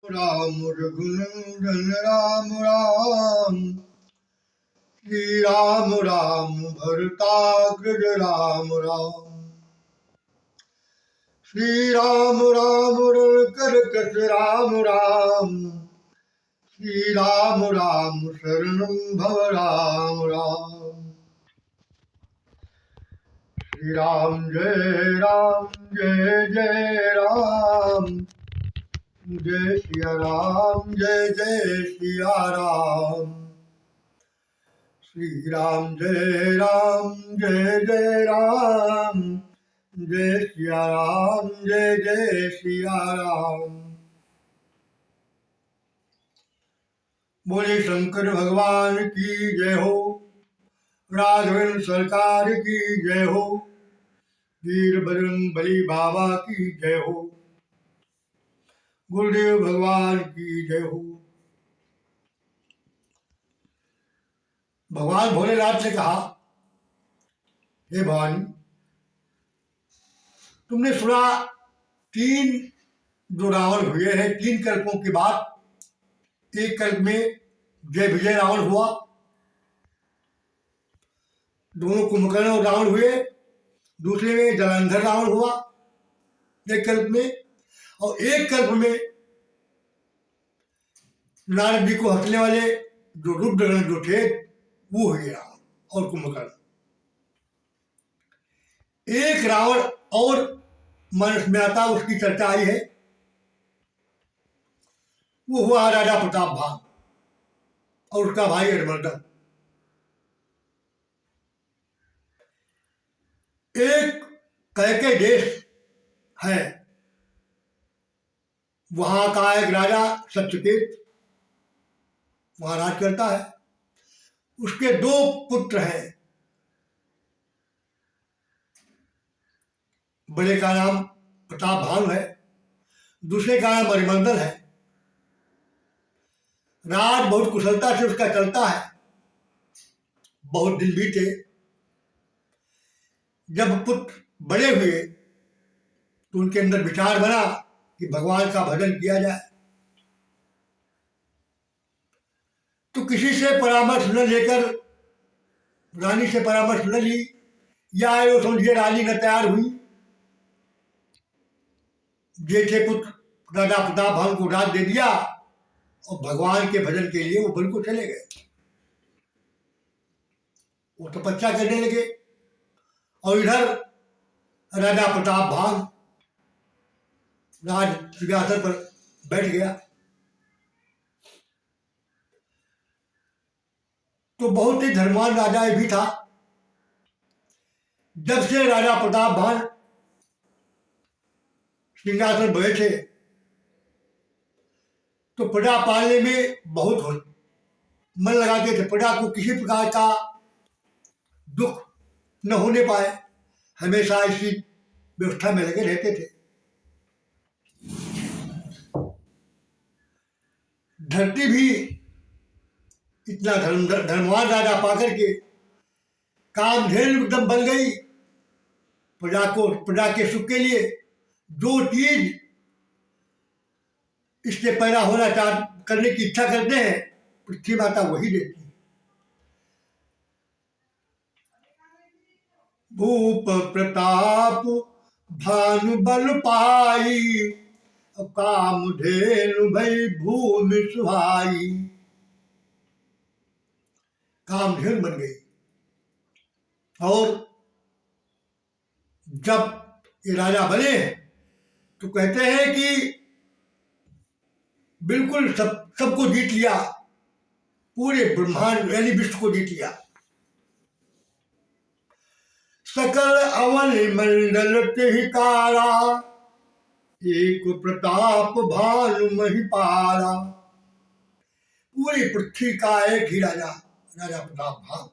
राम रघुनंदन राम राम, श्री राम राम भरताग्रज राम राम। श्री राम राम कर कस राम राम, श्री राम राम शरणं भव राम राम। श्री राम जय राम, जय सिया राम जय जय सिया राम। श्री राम जय राम, जय सिया राम जय जय सिया राम। बोले शंकर भगवान की जय हो, राघवेंद्र सरकार की जय हो, वीर बजरंग बली बाबा की जय हो, गुरुदेव भगवान की जय हो। भगवान भोलेनाथ ने कहा, हे भवानी, तुमने सुना तीन जो रावण हुए हैं, तीन कल्पों के बाद एक कल्प में जय विजय रावण हुआ, दोनों कुंभकर्ण रावण हुए, दूसरे में जलंधर रावण हुआ एक कल्प में, और एक कल्प में नारद जी को हंसने वाले जो रुद्रगण जो थे वो हुए रावण और कुंभकर्ण। एक रावण और मानस में आता, उसकी चर्चा आई है, वो हुआ राजा प्रताप भान और उसका भाई हरिमर्दन। एक कैके देश है, वहां का एक राजा सत्यकेत वहां राज करता है। उसके दो पुत्र हैं, बड़े का नाम प्रताप भानु है, दूसरे का नाम हरिमर्दन है। राज बहुत कुशलता से उसका चलता है। बहुत दिन बीते, जब पुत्र बड़े हुए तो उनके अंदर विचार बना कि भगवान का भजन किया जाए। तो किसी से परामर्श न लेकर, रानी से परामर्श न ली, या वो समझिए रानी न तैयार हुई, जेठे पुत्र राजा प्रताप भानु को राज दे दिया और भगवान के भजन के लिए वो वन को चले गए। वो तपस्या करने लगे और इधर राजा प्रताप भानु राज सिंहासन पर बैठ गया। तो बहुत ही धर्मवान राजा भी था। जब से राजा प्रताप भानु सिंहासन पर बैठे तो प्रजा पालने में बहुत मन लगाते थे। प्रजा को किसी प्रकार का दुख न होने पाए, हमेशा इसी व्यवस्था में लगे रहते थे। धरती भी इतना धर्मवान राजा पाकर के कामधेनु एकदम बन गई। प्रजा के सुख के लिए जो चीज इससे पैदा होना करने की इच्छा करते हैं, पृथ्वी माता वही देती है। भूप प्रताप भानु बल पाई, कामधेनु भई भूमि सुहाई। कामधेनु बन गई। और जब ये राजा बने तो कहते हैं कि बिल्कुल सबको जीत लिया, पूरे ब्रह्मांड यानी विश्व को जीत लिया। सकल अवन मंडल तिहिकारा, एक प्रताप भानु महिपाला। पूरी पृथ्वी का एक ही राजा, राजा प्रताप भानु।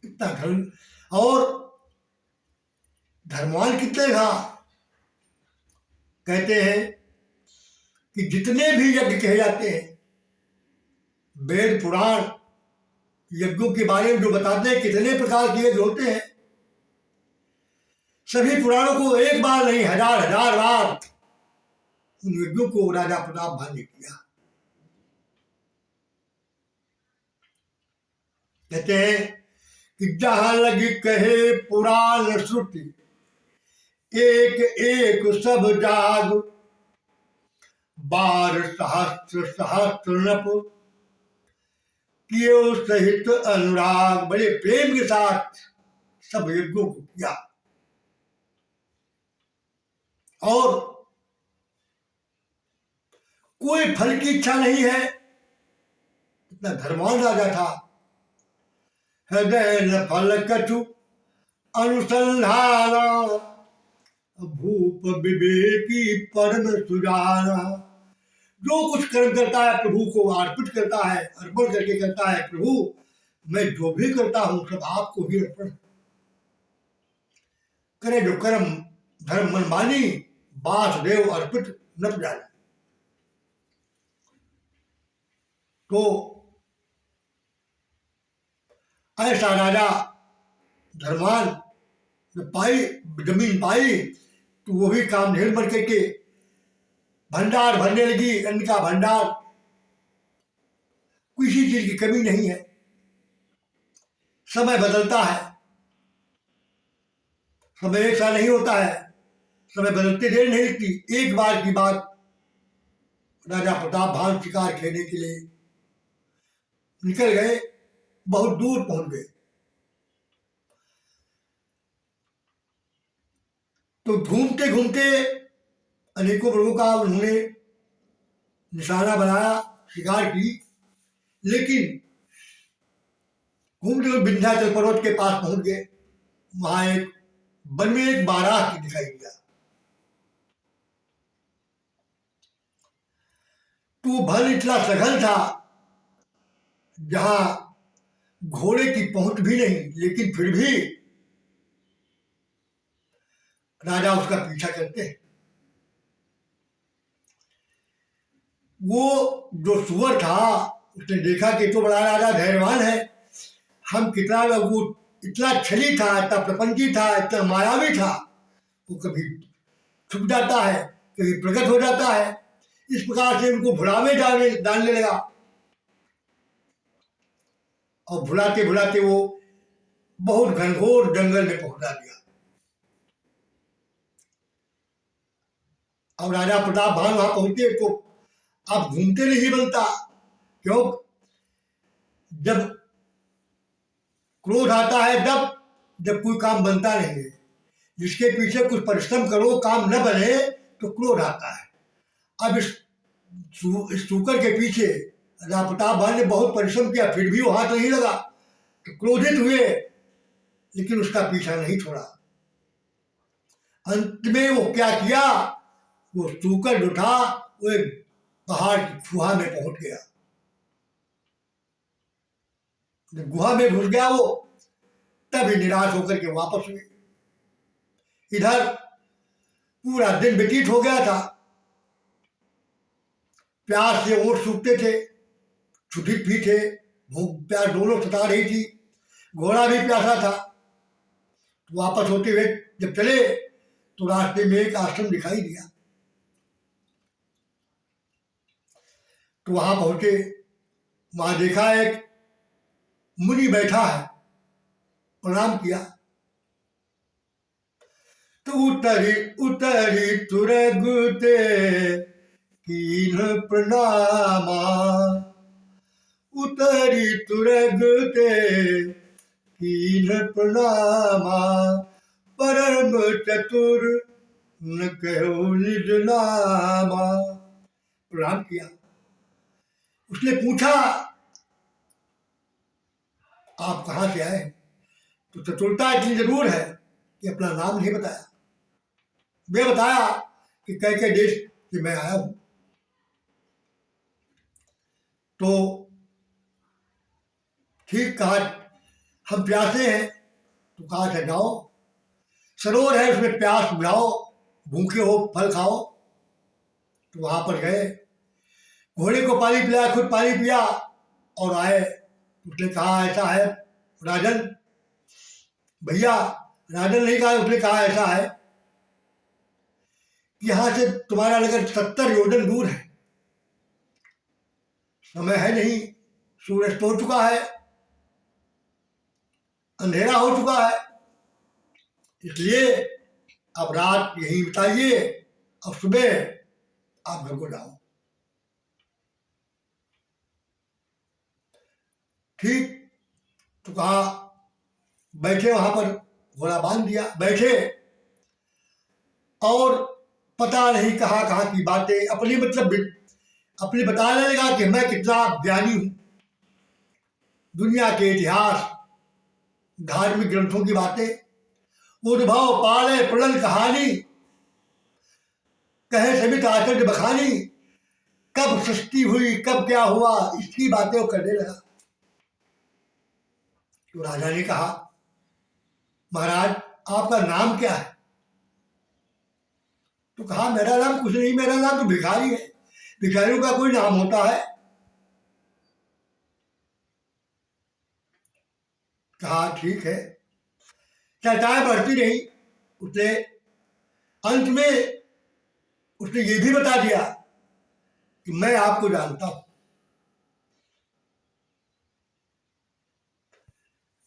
इतना धर्म और धर्मवान कितने था। कहते हैं कि जितने भी यज्ञ कहे जाते हैं, वेद पुराण यज्ञों के बारे में जो बताते हैं कितने प्रकार के यज्ञ होते हैं, सभी पुराणों को एक बार नहीं हजार हजार बार उन यज्ञों को राजा प्रताप भान ने किया। कहते हैं कि जहां लगी कहे पुराण श्रुति, एक एक सब जाग, 12 सहस्त्र नप, कियो सहित अनुराग। बड़े प्रेम के साथ सब यज्ञों को किया और कोई फल की इच्छा नहीं है। इतना धर्मान राजा था। हृदय न फल कछु अनुसंधाना, भूप विवेकी परम सुजाना। जो कुछ कर्म करता है प्रभु को अर्पित करता है, अर्पण करके करता है। प्रभु मैं जो भी करता हूं सब आपको ही अर्पण करे। जो कर्म धर्म मनमानी, वासुदेव अर्पित न जाने। तो ऐसा राजा धर्मान पाई, जमीन पाई तो वो भी काम ढेर बढ़ करके भंडार भरने लगी। अन्न का भंडार, किसी चीज की कमी नहीं है। समय बदलता है, समय एक सा नहीं होता है। समय बदलते देर नहीं लगती। एक बार की बात, राजा प्रताप भान शिकार खेलने के लिए निकल गए, बहुत दूर पहुंच गए। तो घूमते घूमते अनेकों मृगों का उन्होंने निशाना बनाया, शिकार की। लेकिन घूमते हुए विंध्याचल पर्वत के पास पहुंच गए। वहां एक वन में एक बाराह दिखाई दिया। तो वन इतना सघन था जहां घोड़े की पहुंच भी नहीं, लेकिन फिर भी राजा उसका पीछा करते हैं। वो जो सुअर था उसने देखा कि तो बड़ा राजा धैर्यवान है, हम कितना, वो इतना छली था, इतना प्रपंची था, इतना मायावी था। वो कभी छुप जाता है, कभी प्रकट हो जाता है। इस प्रकार से उनको भुलावे डालने लगा और भुलाते भुलाते वो बहुत घनघोर जंगल में पहुंचा दिया। और राजा प्रताप भान वहां पहुंचे तो अब घूमते नहीं बनता। क्यों? जब क्रोध आता है जब कोई काम बनता नहीं है। जिसके पीछे कुछ परिश्रम करो, काम न बने तो क्रोध आता है। अब इस सूकर के पीछे राजा प्रताप भान ने बहुत परिश्रम किया, फिर भी वो हाथ नहीं लगा। तो क्रोधित हुए, लेकिन उसका पीछा नहीं छोड़ा। अंत में वो क्या किया, वो सूकर जो था वो एक पहाड़ की गुहा में पहुंच गया। जब गुहा में घुस गया वो, तभी निराश होकर के वापस हुए। इधर पूरा दिन व्यतीत हो गया था, प्यास से ओंठ सूखते थे, क्षुधित भी थे, भूख प्यास दोनों सता रही थी। घोड़ा भी प्यासा था। वापस होते हुए जब चले तो रास्ते में एक आश्रम दिखाई दिया। तो वहां पहुंचे, वहां देखा एक मुनि बैठा है, प्रणाम किया। तो उतरी उतरी तुरगुते कीन प्रणामा, उतरी तुरगुते कीन प्रणामा, परम चतुर न कहो निज नामा। प्रणाम किया। उसने पूछा आप कहां से आए? तो चतुरता इतनी जरूर है कि अपना नाम नहीं बताया। मैं बताया कि कैके देश से मैं आया हूं। तो ठीक कहा, हम प्यासे हैं। तो कहा था जाओ, सरोवर है उसमें प्यास बुझाओ, भूखे हो फल खाओ। तो वहां पर गए, घोड़े को पानी पिलाया, खुद पानी पिया और आए। उसने कहा ऐसा है राजन, भैया राजन नहीं कहा, उसने कहा ऐसा है यहाँ से तुम्हारा नगर 70 योजन दूर है। समय है नहीं, सूरज तो हो चुका है, अंधेरा हो चुका है, इसलिए अब रात यहीं बिताइए और सुबह आप घर को जाओ। ठीक, तो कहा बैठे, वहां पर घोड़ा बांध दिया, बैठे और पता नहीं कहाँ कहाँ की बातें अपनी अपनी बताने लगा कि मैं कितना ज्ञानी हूं, दुनिया के इतिहास, धार्मिक ग्रंथों की बातें, उद्भव पाले प्रलय कहानी, कहे सभी आचर्य बखानी, कब सृष्टि हुई, कब क्या हुआ, इसकी बातें वो करने लगा। तो राजा ने कहा, महाराज आपका नाम क्या है? तो कहा मेरा नाम कुछ नहीं, मेरा नाम तो भिखारी है, भिखारियों का कोई नाम होता है? कहा ठीक है। चर्चाएं बढ़ती रही, उसने अंत में उसने ये भी बता दिया कि मैं आपको जानता हूं।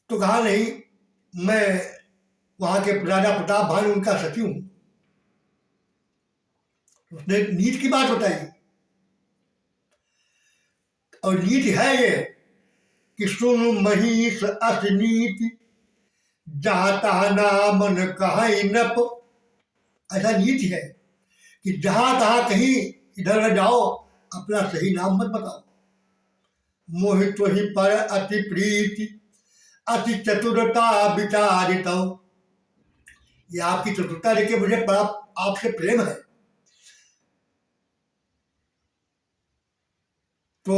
तो कहा नहीं, मैं वहां के राजा प्रताप भानु उनका सखी हूं। उसने नीति की बात बताई, और नीति है ये कि सुन महिष अस नीति, जहां तहा नामन कहीं नप। ऐसा नीति है कि जहां तहां कहीं इधर न जाओ, अपना सही नाम मत बताओ। मोहित ही पर अति प्रीति, अति चतुरता विचारित। ये आपकी चतुरता देखे मुझे बड़ा आपसे प्रेम है। तो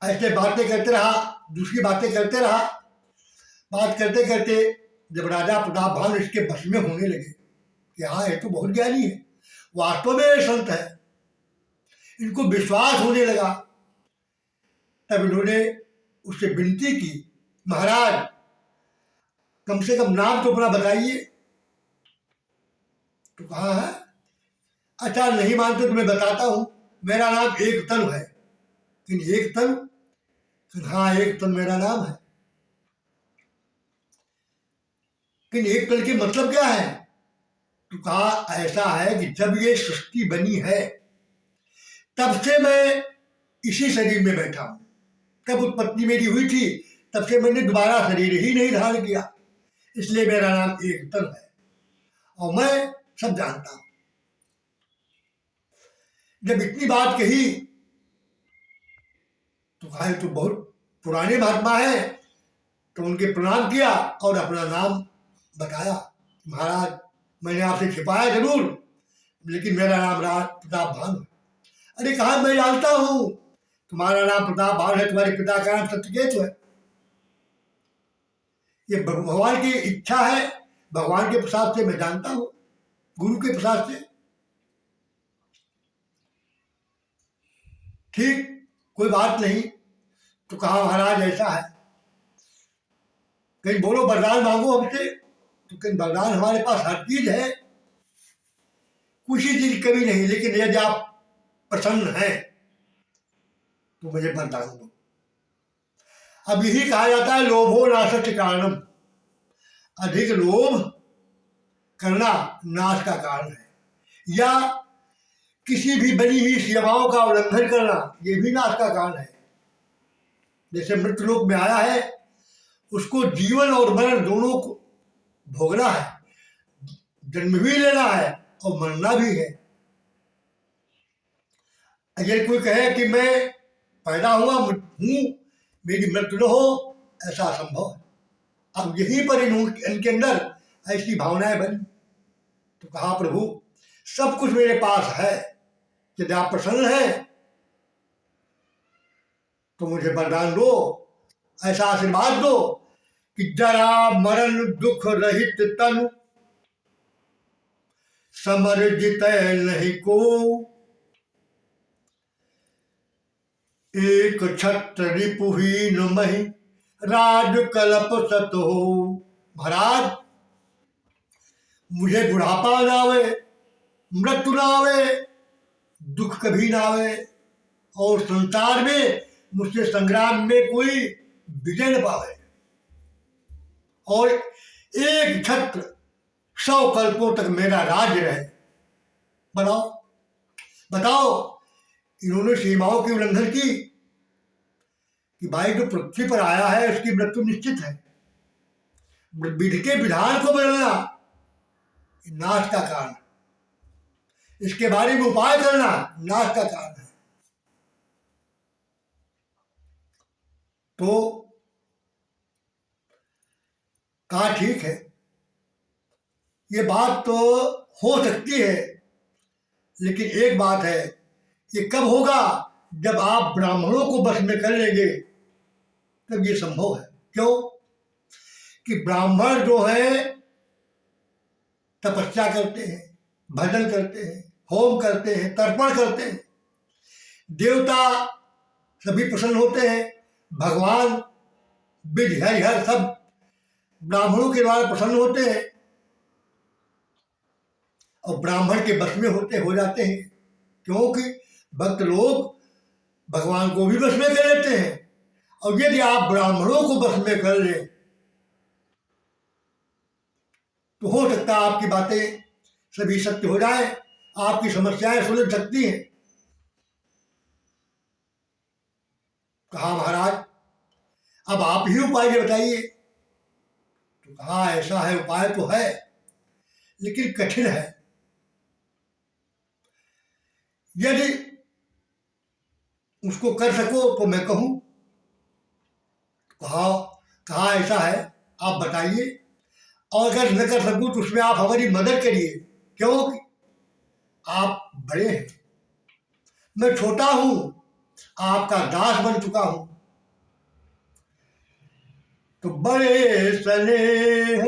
ऐसे बातें करते रहा, दूसरी बातें करते रहा। बात करते करते जब राजा प्रताप भानु इसके बस में होने लगे कि हाँ ये तो बहुत ज्ञानी है, वास्तव में ये संत है, इनको विश्वास होने लगा, तब इन्होंने उससे विनती की, महाराज कम से कम नाम तो अपना बताइए। तो कहा है, अच्छा नहीं मानते तो मैं बताता हूं, मेरा नाम एक तन है। एक तन? हाँ एक तन मेरा नाम है। लेकिन एक तन के मतलब क्या है? तो कहा ऐसा है कि जब ये सृष्टि बनी है तब से मैं इसी शरीर में बैठा हूं। तब उत्पत्ति मेरी हुई थी, तब से मैंने दोबारा शरीर ही नहीं धारण किया, इसलिए मेरा नाम एक तन है और मैं सब जानता हूं। जब इतनी बात कही तो कहा तो बहुत पुराने महात्मा है, तो उनके प्रणाम किया और अपना नाम बताया। महाराज मैंने आपसे छिपाया जरूर, लेकिन मेरा नाम प्रताप भानु है। अरे कहा मैं जानता हूं, तुम्हारा नाम प्रताप भानु है, तुम्हारे पिता का नाम सत्यकेतु है। ये भगवान की इच्छा है, भगवान के प्रसाद से मैं जानता हूं, गुरु के प्रसाद से। ठीक, कोई बात नहीं। तो कहा महाराज ऐसा है, कहीं बोलो वरदान मांगो हमसे। तो कहीं वरदान हमारे पास हर चीज है, कुछ ही चीज कभी नहीं, लेकिन यदि आप प्रसन्न हैं तो मुझे वरदान दो। अब यही कहा जाता है लोभो नाशस्य कारणम, अधिक लोभ करना नाश का कारण है, या किसी भी बनी हुई सीमाओं का उल्लंघन करना ये भी नाश का कारण है। जैसे मृत्यु लोक में आया है, उसको जीवन और मरण दोनों को भोगना है, जन्म भी लेना है और मरना भी है। अगर कोई कहे कि मैं पैदा हुआ हूं, मेरी मृत्यु न हो, ऐसा असंभव है। अब यहीं पर इनके अंदर ऐसी भावनाएं बनी। तो कहा प्रभु सब कुछ मेरे पास है, यदि आप प्रसन्न हैं तो मुझे वरदान दो, ऐसा आशीर्वाद दो कि जरा मरण दुख रहित तन, समर्जित नहीं को, एक छत्र रिपुहीन मही, राज कल्प सत हो। महाराज मुझे बुढ़ापा ना आवे, मृत्यु ना आवे, दुख कभी ना आवे, और संसार में मुझसे संग्राम में कोई विजय न पावे, और एक छत्र 100 कल्पों तक मेरा राज्य रहे। बताओ बताओ, इन्होंने सीमाओं की उल्लंघन की कि भाई जो पृथ्वी पर आया है उसकी मृत्यु निश्चित है। विधि के विधान को बदलना नाश का कारण, इसके बारे में उपाय करना नाश का कारण है। तो कहा ठीक है, ये बात तो हो सकती है, लेकिन एक बात है, ये कब होगा? जब आप ब्राह्मणों को वश में कर लेंगे तब ये संभव है। क्यों? कि ब्राह्मण जो है तपस्या करते हैं, भजन करते हैं, होम करते हैं, तर्पण करते हैं, देवता सभी प्रसन्न होते हैं, भगवान विधि हरिहर सब ब्राह्मणों के द्वारा प्रसन्न होते हैं और ब्राह्मण के बस में हो जाते हैं। क्योंकि भक्त लोग भगवान को भी बस में कर लेते हैं, और यदि आप ब्राह्मणों को बस में कर लें तो हो सकता है आपकी बातें सभी सत्य हो जाए, आपकी समस्याएं सुलझ सकती हैं। कहा महाराज अब आप ही उपाय बताइए। तो कहा ऐसा है, उपाय तो है लेकिन कठिन है। यदि उसको कर सको तो मैं कहूं। कहा ऐसा है, आप बताइए, और अगर न कर सकूं तो उसमें आप हमारी मदद करिए। क्योंकि आप बड़े हैं, मैं छोटा हूं, आपका दास बन चुका हूं। तो बड़े स्नेह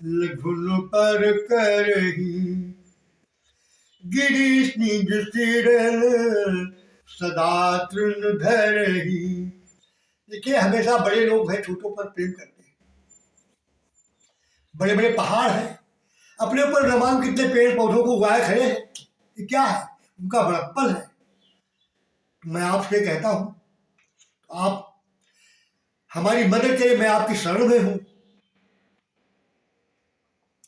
लघुन पर करही, गिरीश निज सिरन सदा तृण धरही। देखिए, हमेशा बड़े लोग हैं छोटों पर प्रेम करते हैं। बड़े बड़े पहाड़ हैं, अपने ऊपर रमान कितने पेड़ पौधों को उगाए खड़े हैं। ये क्या है? उनका बड़प्पन है। तो मैं आपसे कहता हूं, आप हमारी मदद करें, मैं आपकी शरण में हूं।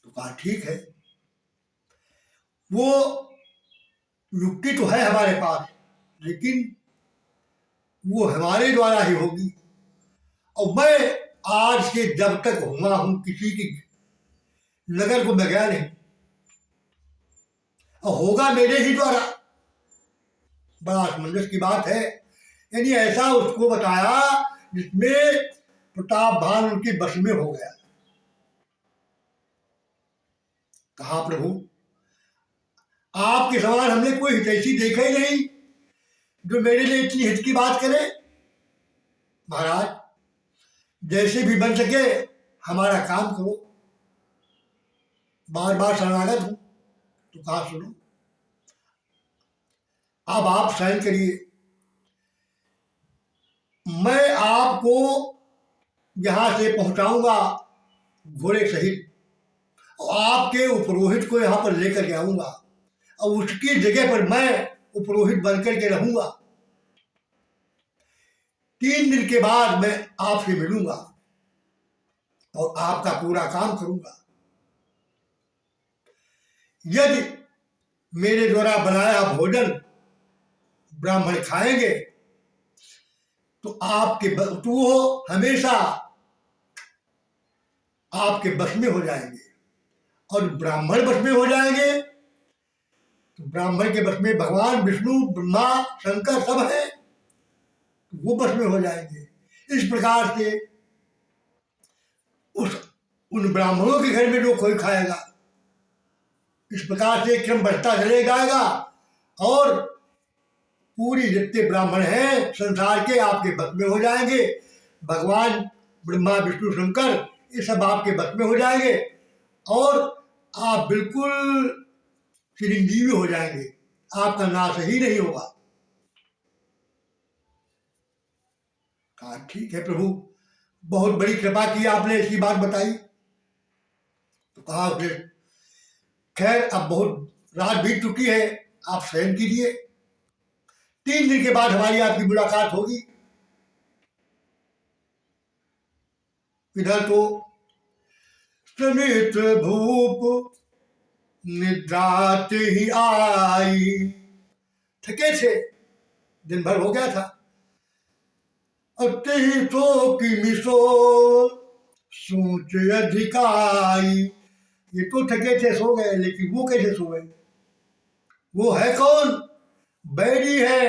तो कहा ठीक है, वो युक्ति तो है हमारे पास, लेकिन वो हमारे द्वारा ही होगी। और मैं आज से जब तक हुआ हूं किसी की नगर को मैं गया नहीं, और होगा मेरे ही द्वारा। बड़ा असमंजस की बात है। यानी ऐसा उसको बताया जिसमें प्रताप भान उनकी बस में हो गया। कहा प्रभु आपके समान हमने कोई हितैषी देखा ही नहीं जो मेरे लिए इतनी हित की बात करे। महाराज जैसे भी बन सके हमारा काम करो, बार बार शरणागत हूं। तो कहा सुनो, अब आप साइन करिए, मैं आपको यहां से पहुंचाऊंगा घोड़े सहित, और आपके उपरोहित को यहां पर लेकर के आऊंगा, और उसकी जगह पर मैं उपरोहित बनकर के रहूंगा। 3 दिन के बाद मैं आपसे मिलूंगा और आपका पूरा काम करूंगा। यदि मेरे द्वारा बनाया भोजन ब्राह्मण खाएंगे तो वो हमेशा आपके बस में हो जाएंगे, और ब्राह्मण बस में हो जाएंगे तो ब्राह्मण के बस में भगवान विष्णु ब्रह्मा शंकर सब है, वो बस में हो जाएंगे। इस प्रकार से उन ब्राह्मणों के घर में जो कोई खाएगा, इस प्रकार से क्रम बढ़ता चले जाएगा, और पूरी जितने ब्राह्मण हैं संसार के आपके बस में हो जाएंगे। भगवान ब्रह्मा विष्णु शंकर ये सब आपके बस में हो जाएंगे, और आप बिल्कुल चिरंजीवी हो जाएंगे, आपका नाश ही नहीं होगा। कहा ठीक है प्रभु, बहुत बड़ी कृपा की आपने, ऐसी बात बताई। तो कहा उसने खैर अब बहुत रात बीत चुकी है, आप शयन कीजिए। 3 दिन के बाद हमारी आपकी मुलाकात होगी। इधर तो समित भूप निद्राते ही आई, थके थे, दिन भर हो गया था। अते ही तो की मिसो सोच अधिकाई, ये तो थके थे, सो गए, लेकिन वो कैसे सो गए? वो है कौन? बैरी है,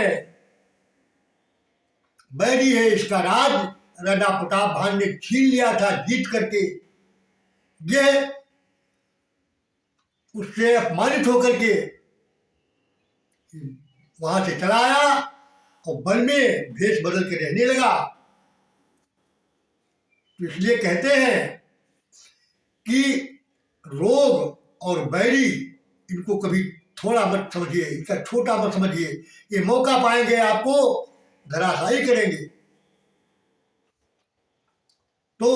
बैरी है। इसका राज राजा प्रताप भान ने छीन लिया था जीत करके। ये उससे अपमानित होकर के वहां से चला आया और वन में भेष बदल के रहने लगा। तो इसलिए कहते हैं कि रोग और बैरी, इनको कभी थोड़ा मत समझिए, इनका छोटा मत समझिए। ये मौका पाएंगे आपको धराशायी करेंगे। तो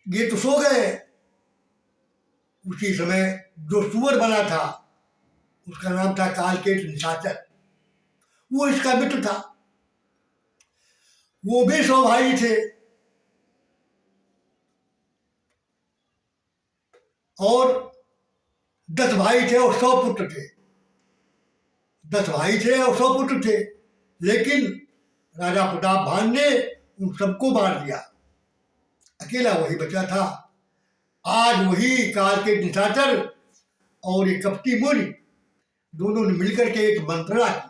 ये तो सो गए। उसी समय जो सुअर बना था, उसका नाम था कालकेट निशाचर, वो इसका मित्र था। वो भी 100 भाई थे और 10 भाई थे और 100 पुत्र थे। 10 भाई थे और 100 पुत्र थे, लेकिन राजा प्रताप भान ने उन सबको मार दिया, अकेला वही बचा था। आज वही कालकेट निशाचर और एक कपटी मुनि दोनों ने मिलकर के एक मंत्रणा की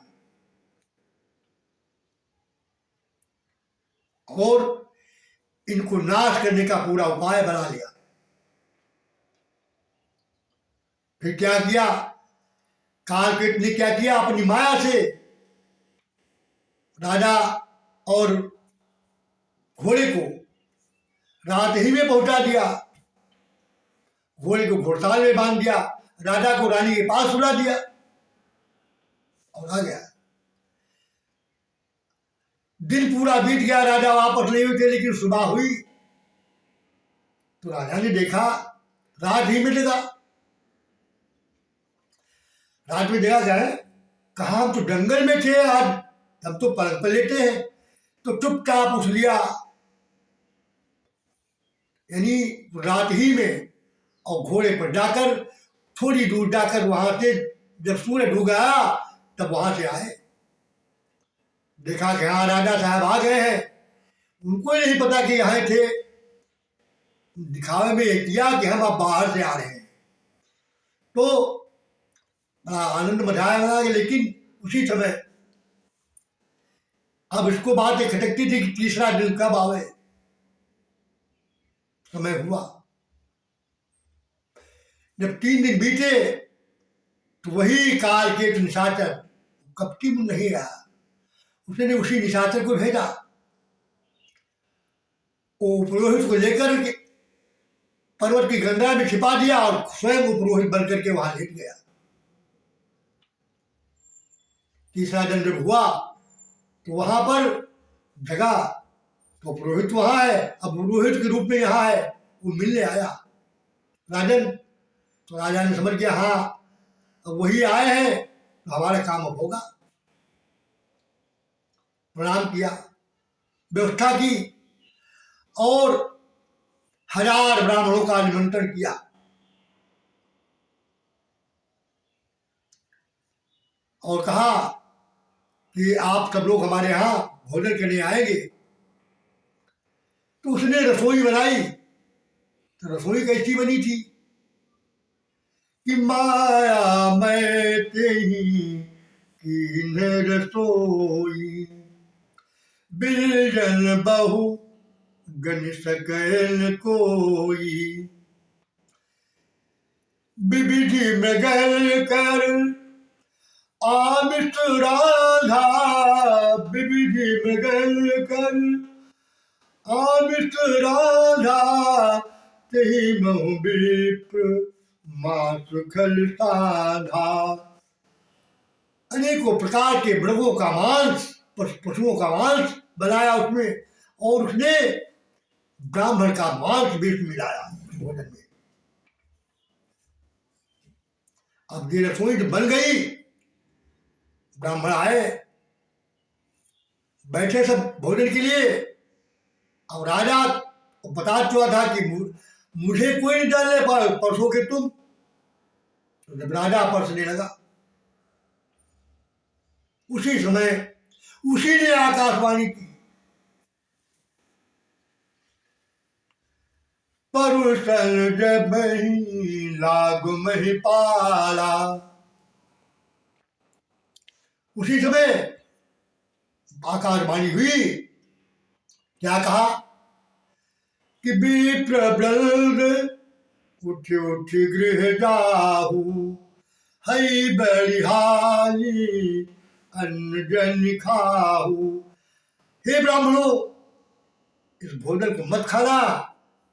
और इनको नाश करने का पूरा उपाय बना लिया। फिर क्या किया? कालकेट ने क्या किया? अपनी माया से राजा और घोड़े को रात ही में पहुंचा दिया। घोड़े को घोड़साल में बांध दिया, राजा को रानी के पास उड़ा दिया और आ गया। दिन पूरा बीत गया, राजा वापस नहीं हुए, लेकिन सुबह हुई तो राजा ने देखा रात ही में लगा। रात में देखा क्या है, कहा हम तो जंगल में थे, आज हम तो पलंग पर लेटे हैं। तो चुपचाप उठ लिया, यानी रात ही में, और घोड़े पर जाकर थोड़ी दूर जाकर वहां से जब सूरज डूब गया तब वहां से आए। देखा कि हाँ राजा साहब आ गए हैं। उनको नहीं पता कि यहाँ थे, दिखावे में ये किया कि हम अब बाहर से आ रहे हैं। तो बड़ा आनंद मचाया, लेकिन उसी समय अब इसको बात एक खटकती थी कि तीसरा दिन कब आवे। समय हुआ, जब 3 दिन बीते तो वही कालकेट निशाचर कपटी में नहीं रहा। उसने उसी निशाचर को भेजा, वो पुरोहित को लेकर के पर्वत की गंगा में छिपा दिया और स्वयं वो पुरोहित बनकर के वहां लेट गया। तीसरा दिन जब हुआ तो वहां पर जगह, तो पुरोहित वहां है, अब पुरोहित के रूप में यहाँ है, वो मिलने आया राजन। तो राजा ने समझ गया हाँ अब वही आए हैं तो हमारा काम अब होगा। प्रणाम किया, व्यवस्था की और 1000 ब्राह्मणों का निमंत्रण किया। और कहा कि आप सब लोग हमारे यहाँ भोजन करने आएंगे। तो उसने रसोई बनाई। तो रसोई कैसी बनी थी कि माया मैं तेही कीन रसोई, बिरजन बहु गन सकैन कोई, विविधि मृगल कर आमिष राधा, विविधि मृगल कर आमिष राधा, तेहि महु विप्र मास खल साधा। अनेकों प्रकार के मृगों का मांस, पशुओं का मांस बनाया उसमें, और उसने ब्राह्मण का मांस भी मिलाया भोजन में। अब ये रसोई तो बन गई, ब्राह्मण आए, बैठे सब भोजन के लिए। अब राजा बता चुका था कि मुझे कोई नहीं डालने पाए, परसोगे तुम। तो जब राजा परसने लगा, उसी समय उसी ने आकाशवाणी की, परुषल जब ही लाग महिपाला। उसी समय आकाशवाणी हुई, क्या कहा कि विप्रवृंद उठ उठ गृह जाहु, हई बलिहारी अन्न जन खाहु। हे ब्राह्मणों, इस भोजन को मत खाना,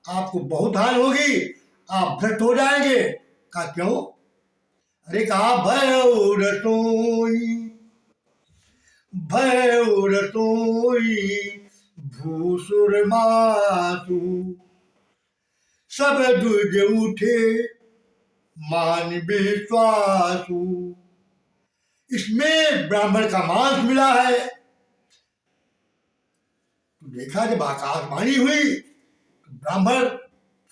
आपको बहुत हानि होगी, आप भ्रष्ट हो जाएंगे। कहा क्यों? अरे कहा भय रसोई, भय रसोई भूसुर मासु, सब दुज उठे मान विश्वासु। इसमें ब्राह्मण का मांस मिला है। तो देखा जब आकाशवाणी हुई, ब्राह्मण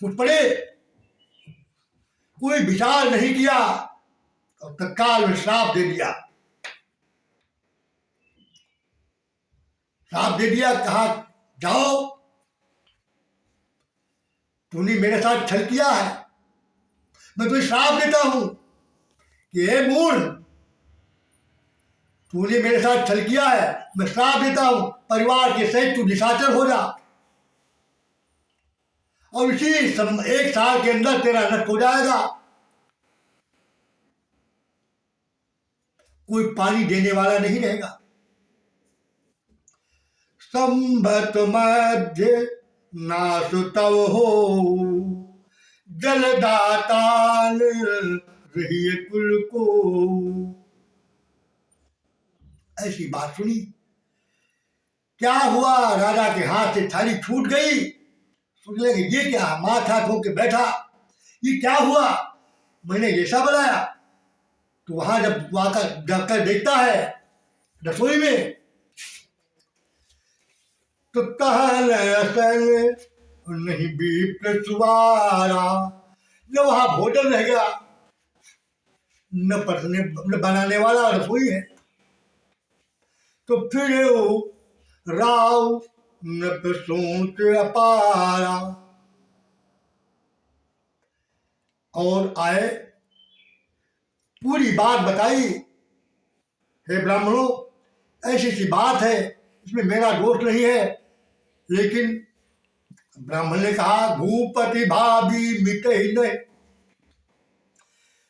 फूट पड़े, कोई विचार नहीं किया और तत्काल में श्राप दे दिया। श्राप दे दिया, कहा जाओ, तूने मेरे साथ छल किया है, मैं तुझे श्राप देता हूं कि हे मूढ़, तूने मेरे साथ छल किया है, मैं श्राप देता हूं, परिवार के सहित तू निशाचर हो जा, और इसी 1 साल के अंदर तेरा नष्ट हो जाएगा। कोई पानी देने वाला नहीं रहेगा। संभत मध्य नाश तव हो, जलदाताल रहिए कुल को। ऐसी बात सुनी, क्या हुआ? राजा के हाथ से थाली छूट गई। सोचने लगे ये क्या, माथा ठोक के बैठा, ये क्या हुआ, मैंने ऐसा बनाया? तो वहां जब वाकर जाकर देखता है रसोई में, तो तहल असल नहीं भी प्रसुवारा। जो वहां भोजन रह गया, न पसने न बनाने वाला रसोई है। तो फिर राव न सोच अपारा, और आए, पूरी बात बताई। हे ब्राह्मणों, ऐसी सी बात है, इसमें मेरा दोष नहीं है। लेकिन ब्राह्मण ने कहा भूपति भाभी मिटे ही नहीं,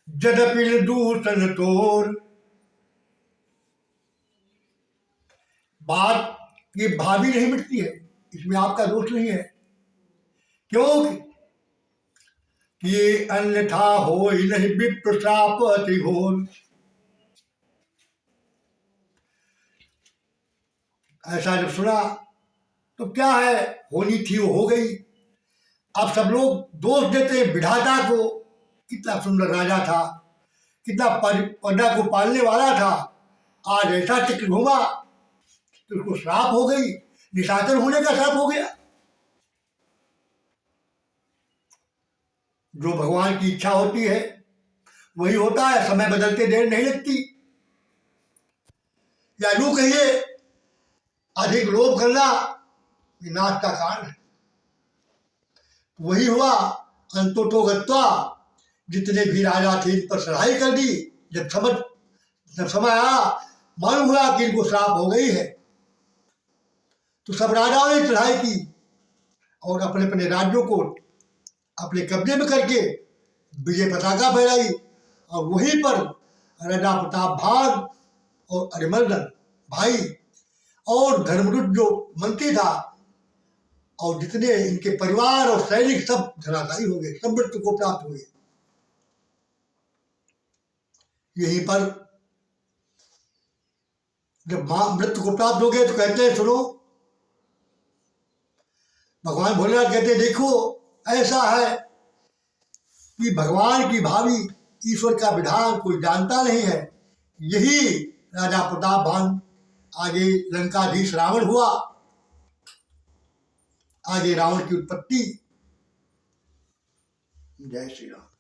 जदपिल दूषण तोर। बात ये भाभी नहीं मिटती है, इसमें आपका दोष नहीं है। क्यों? ये अन्यथा हो ही नहीं विप्र श्राप अति घोर। ऐसा जब सुना तो क्या है, होनी थी वो हो गई। अब सब लोग दोष देते हैं विधाता को। कितना सुंदर राजा था, कितना प्रजा को पालने वाला था, आज ऐसा चक्र घूमा तो उसको श्राप हो गई, निशाचर होने का श्राप हो गया। जो भगवान की इच्छा होती है वही होता है, समय बदलते देर नहीं लगती। या यूं कहिए, अधिक लोभ करना विनाश का कारण है। वही हुआ, अंतोतो गत्वा जितने भी राजा थे इन पर चढ़ाई कर दी। जब समय आया, मालूम हुआ कि इनको श्राप हो गई है, तो सब राजाओं ने चढ़ाई की और अपने अपने राज्यों को अपने कब्जे में करके विजय पताका फहराई। और वहीं पर राजा प्रताप भाग और अरिमर्दन भाई और धर्मरुद्र जो मंत्री था और जितने इनके परिवार और सैनिक सब धराशायी हो गए, सब मृत्यु को प्राप्त हुए। यहीं पर जब मृत्यु को प्राप्त हो गए तो कहते हैं, सुनो, भगवान भोलेनाथ कहते हैं देखो, ऐसा है कि भगवान की भाभी ईश्वर का विधान कोई जानता नहीं है। यही राजा प्रतापवान, आगे लंकाधीश रावण हुआ, आगे रावण की उत्पत्ति। जय श्री राम।